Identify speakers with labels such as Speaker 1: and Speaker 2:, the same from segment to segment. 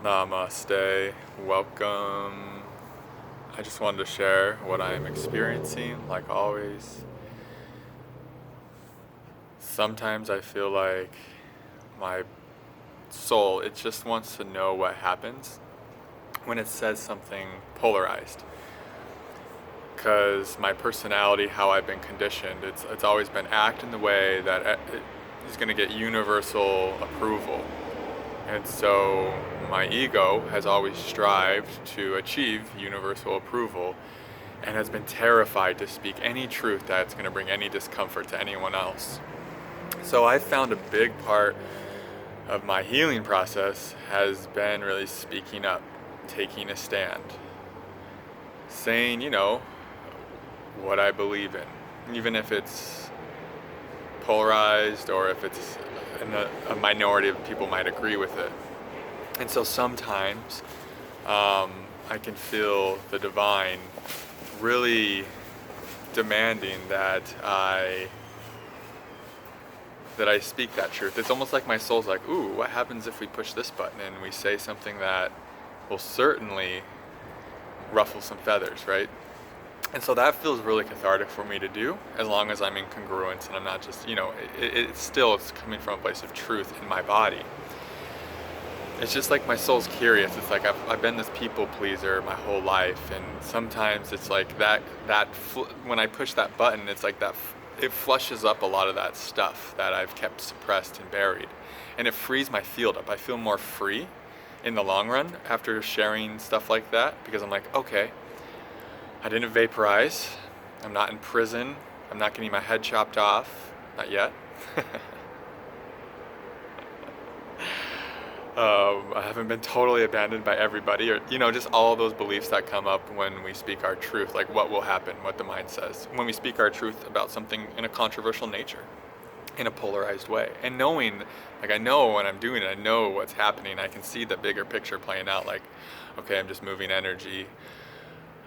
Speaker 1: Namaste, welcome. I just wanted to share what I am experiencing, like always. Sometimes I feel like my soul, it just wants to know what happens when it says something polarized. Because my personality, how I've been conditioned, it's always been act in the way that it is going to get universal approval. And so my ego has always strived to achieve universal approval and has been terrified to speak any truth that's going to bring any discomfort to anyone else. So I found a big part of my healing process has been really speaking up, taking a stand, saying, what I believe in, even if it's polarized or if it's a minority of people might agree with it. And so sometimes I can feel the divine really demanding that I speak that truth. It's almost like my soul's like, ooh, what happens if we push this button and we say something that will certainly ruffle some feathers, right? And so that feels really cathartic for me to do, as long as I'm in congruence and I'm not just, it's coming from a place of truth in my body. It's just like my soul's curious. It's like I've been this people pleaser my whole life, and sometimes it's like when I push that button, it's like it flushes up a lot of that stuff that I've kept suppressed and buried, and it frees my field up. I feel more free in the long run after sharing stuff like that, because I'm like, okay, I didn't vaporize, I'm not in prison, I'm not getting my head chopped off, not yet. I haven't been totally abandoned by everybody, or just all those beliefs that come up when we speak our truth, like what will happen, what the mind says when we speak our truth about something in a controversial nature, in a polarized way. And knowing, like, I know when I'm doing it, I know what's happening, I can see the bigger picture playing out, like, okay, I'm just moving energy,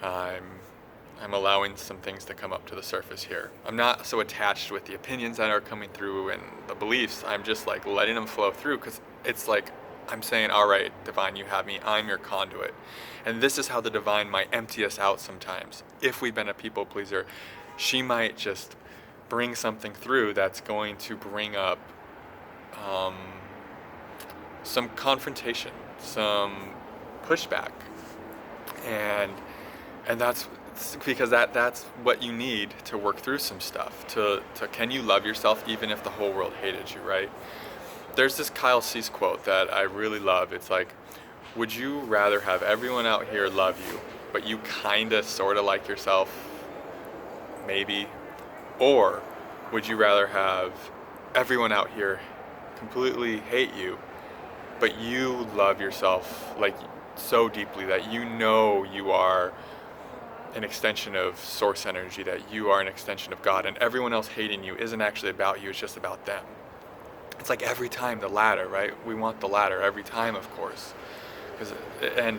Speaker 1: I'm allowing some things to come up to the surface here. I'm not so attached with the opinions that are coming through and the beliefs. I'm just like letting them flow through, because it's like I'm saying, all right, divine, you have me, I'm your conduit. And this is how the divine might empty us out sometimes. If we've been a people pleaser, she might just bring something through that's going to bring up some confrontation, some pushback. And that's because that's what you need to work through some stuff. To can you love yourself even if the whole world hated you, right? There's this Kyle Cease quote that I really love. It's like, would you rather have everyone out here love you, but you kinda sorta like yourself, maybe? Or would you rather have everyone out here completely hate you, but you love yourself like so deeply that you are an extension of source energy, that you are an extension of God, and everyone else hating you isn't actually about you, it's just about them. It's like every time the latter, right? We want the latter every time, of course. And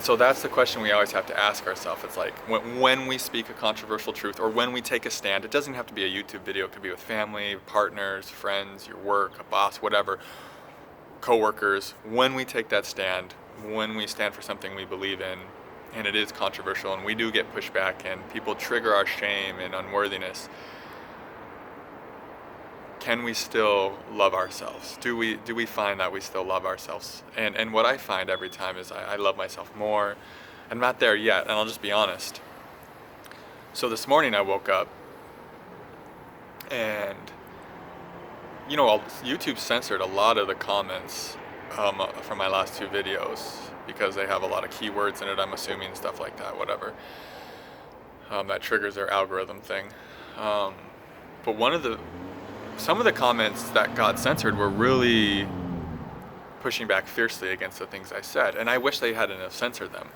Speaker 1: so that's the question we always have to ask ourselves. It's like when we speak a controversial truth, or when we take a stand, it doesn't have to be a YouTube video, it could be with family, partners, friends, your work, a boss, whatever, co-workers. When we take that stand, when we stand for something we believe in, and it is controversial, and we do get pushback, and people trigger our shame and unworthiness, can we still love ourselves? Do we find that we still love ourselves? And what I find every time is I love myself more. I'm not there yet, and I'll just be honest. So this morning I woke up, and YouTube censored a lot of the comments from my last two videos, because they have a lot of keywords in it, I'm assuming, stuff like that, whatever. That triggers their algorithm thing. But some of the comments that got censored were really pushing back fiercely against the things I said, and I wish they hadn't have censored them.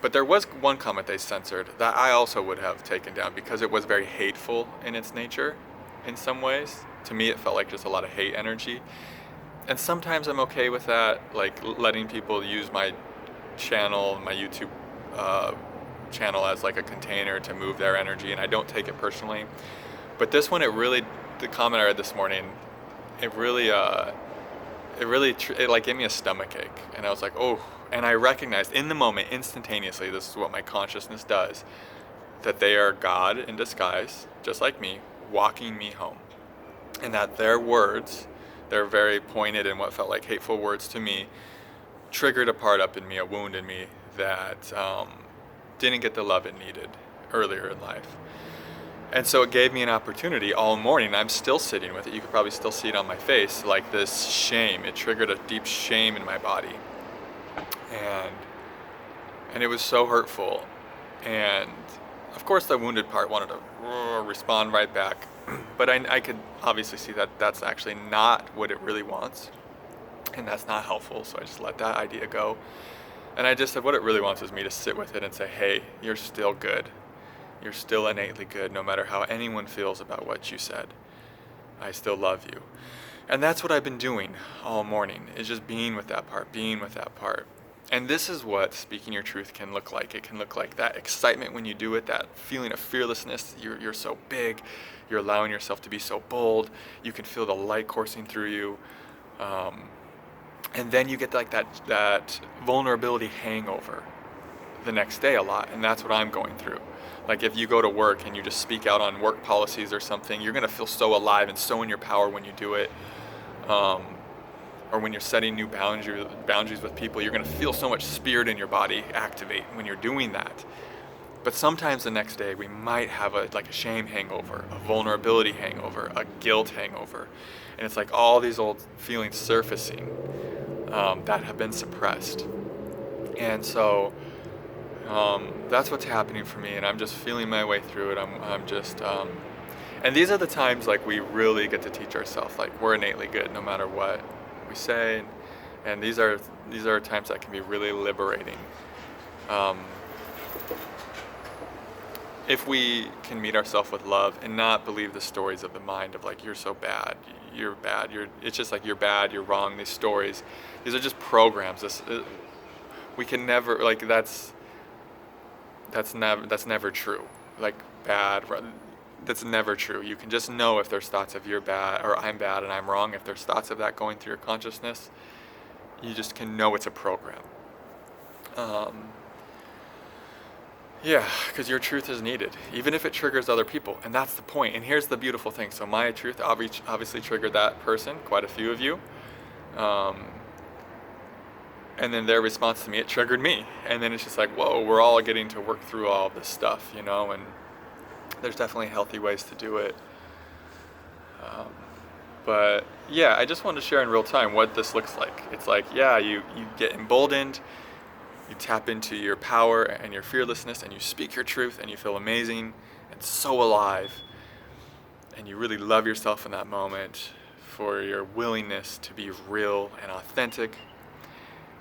Speaker 1: But there was one comment they censored that I also would have taken down, because it was very hateful in its nature in some ways. To me, it felt like just a lot of hate energy. And sometimes I'm okay with that, like letting people use my channel, my YouTube channel, as like a container to move their energy, and I don't take it personally. But this one, the comment I read this morning, it it like gave me a stomach ache, and I was like, oh, and I recognized in the moment, instantaneously, this is what my consciousness does, that they are God in disguise, just like me, walking me home, and that their words, their very pointed and what felt like hateful words to me, triggered a part up in me, a wound in me that didn't get the love it needed earlier in life. And so it gave me an opportunity all morning. I'm still sitting with it. You could probably still see it on my face, like this shame. It triggered a deep shame in my body. And it was so hurtful. And of course the wounded part wanted to respond right back. But I could obviously see that that's actually not what it really wants. And that's not helpful. So I just let that idea go. And I just said, what it really wants is me to sit with it and say, hey, you're still good. You're still innately good, no matter how anyone feels about what you said. I still love you. And that's what I've been doing all morning, is just being with that part. And this is what speaking your truth can look like. It can look like that excitement when you do it, that feeling of fearlessness. You're so big. You're allowing yourself to be so bold. You can feel the light coursing through you. And then you get like that vulnerability hangover the next day a lot. And that's what I'm going through. Like if you go to work and you just speak out on work policies or something, you're going to feel so alive and so in your power when you do it. Or when you're setting new boundaries with people, you're going to feel so much spirit in your body activate when you're doing that. But sometimes the next day we might have a shame hangover, a vulnerability hangover, a guilt hangover. And it's like all these old feelings surfacing that have been suppressed. And so that's what's happening for me, and I'm just feeling my way through it. I'm just, and these are the times like we really get to teach ourselves, like we're innately good no matter what we say, and these are times that can be really liberating. If we can meet ourselves with love and not believe the stories of the mind of like, you're so bad, it's just like you're bad, you're wrong. These stories, these are just programs. We can never, like, that's never true. Like that's never true. You can just know if there's thoughts of you're bad or I'm bad and I'm wrong. If there's thoughts of that going through your consciousness, you just can know it's a program. Yeah, because your truth is needed, even if it triggers other people, and that's the point. And here's the beautiful thing. So my truth obviously triggered that person, quite a few of you. And then their response to me, it triggered me. And then it's just like, whoa, we're all getting to work through all this stuff, and there's definitely healthy ways to do it. But yeah, I just wanted to share in real time what this looks like. It's like, yeah, you get emboldened, you tap into your power and your fearlessness, and you speak your truth, and you feel amazing and so alive. And you really love yourself in that moment for your willingness to be real and authentic.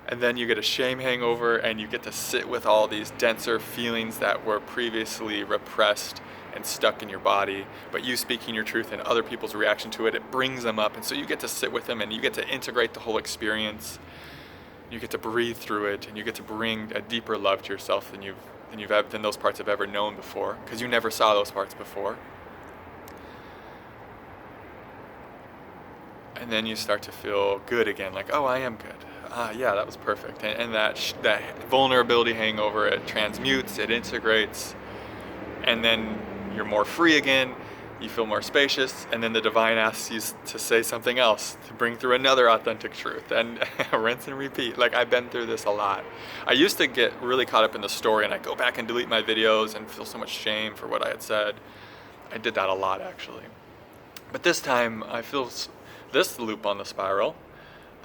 Speaker 1: And then you get a shame hangover, and you get to sit with all these denser feelings that were previously repressed and stuck in your body. But you speaking your truth and other people's reaction to it, it brings them up. And so you get to sit with them, and you get to integrate the whole experience. You get to breathe through it, and you get to bring a deeper love to yourself than those parts have ever known before, because you never saw those parts before. And then you start to feel good again, like, oh, I am good. Yeah, that was perfect. And that vulnerability hangover, it transmutes, it integrates, and then you're more free again, you feel more spacious, and then the divine asks you to say something else, to bring through another authentic truth, and rinse and repeat. Like, I've been through this a lot. I used to get really caught up in the story, and I go back and delete my videos and feel so much shame for what I had said. I did that a lot, actually. But this time, I feel this loop on the spiral,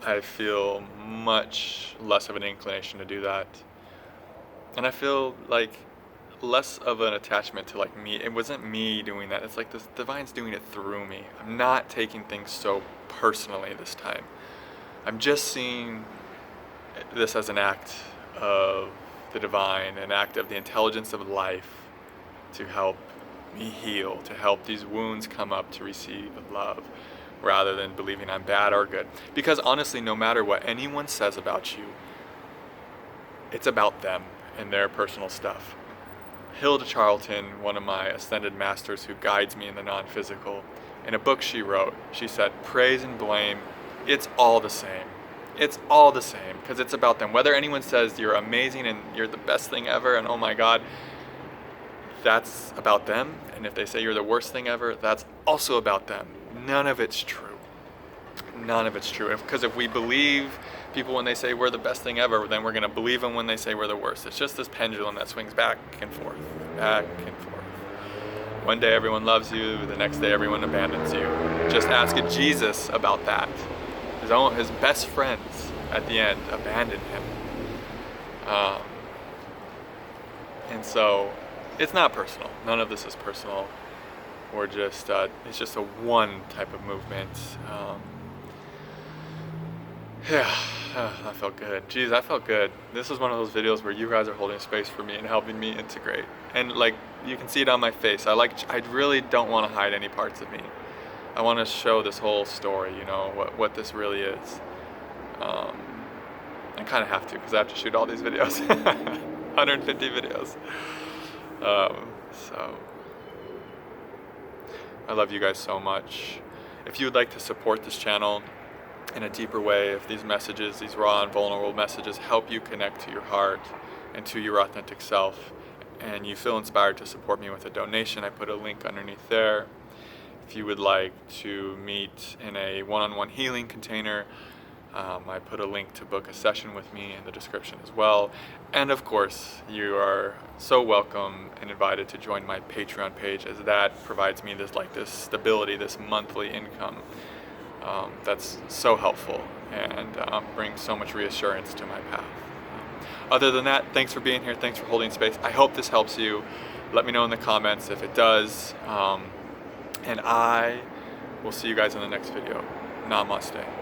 Speaker 1: I feel much less of an inclination to do that. And I feel like less of an attachment to like me. It wasn't me doing that. It's like the divine's doing it through me. I'm not taking things so personally this time. I'm just seeing this as an act of the divine, an act of the intelligence of life to help me heal, to help these wounds come up to receive love, rather than believing I'm bad or good. Because honestly, no matter what anyone says about you, it's about them and their personal stuff. Hilda Charlton, one of my ascended masters who guides me in the non-physical, in a book she wrote, she said, praise and blame it's all the same. It's all the same, because it's about them. Whether anyone says you're amazing and you're the best thing ever and oh my God, that's about them. And if they say you're the worst thing ever, that's also about them. None of it's true. None of it's true. Because if we believe people when they say we're the best thing ever, then we're going to believe them when they say we're the worst. It's just this pendulum that swings back and forth, back and forth. One day everyone loves you, the next day everyone abandons you. Just ask Jesus about that. His best friends at the end abandoned him. And so it's not personal. None of this is personal. We're just, it's just a one type of movement. Yeah, that felt good. Jeez, that felt good. This is one of those videos where you guys are holding space for me and helping me integrate. And like, you can see it on my face. I really don't want to hide any parts of me. I want to show this whole story, you know, what this really is. I kind of have to, because I have to shoot all these videos. 150 videos. So, I love you guys so much. If you would like to support this channel in a deeper way, if these messages, these raw and vulnerable messages help you connect to your heart and to your authentic self, and you feel inspired to support me with a donation, I put a link underneath there. If you would like to meet in a one-on-one healing container, I put a link to book a session with me in the description as well. And of course, you are so welcome and invited to join my Patreon page, as that provides me this stability, this monthly income that's so helpful and brings so much reassurance to my path. Other than that, thanks for being here. Thanks for holding space. I hope this helps you. Let me know in the comments if it does. And I will see you guys in the next video. Namaste.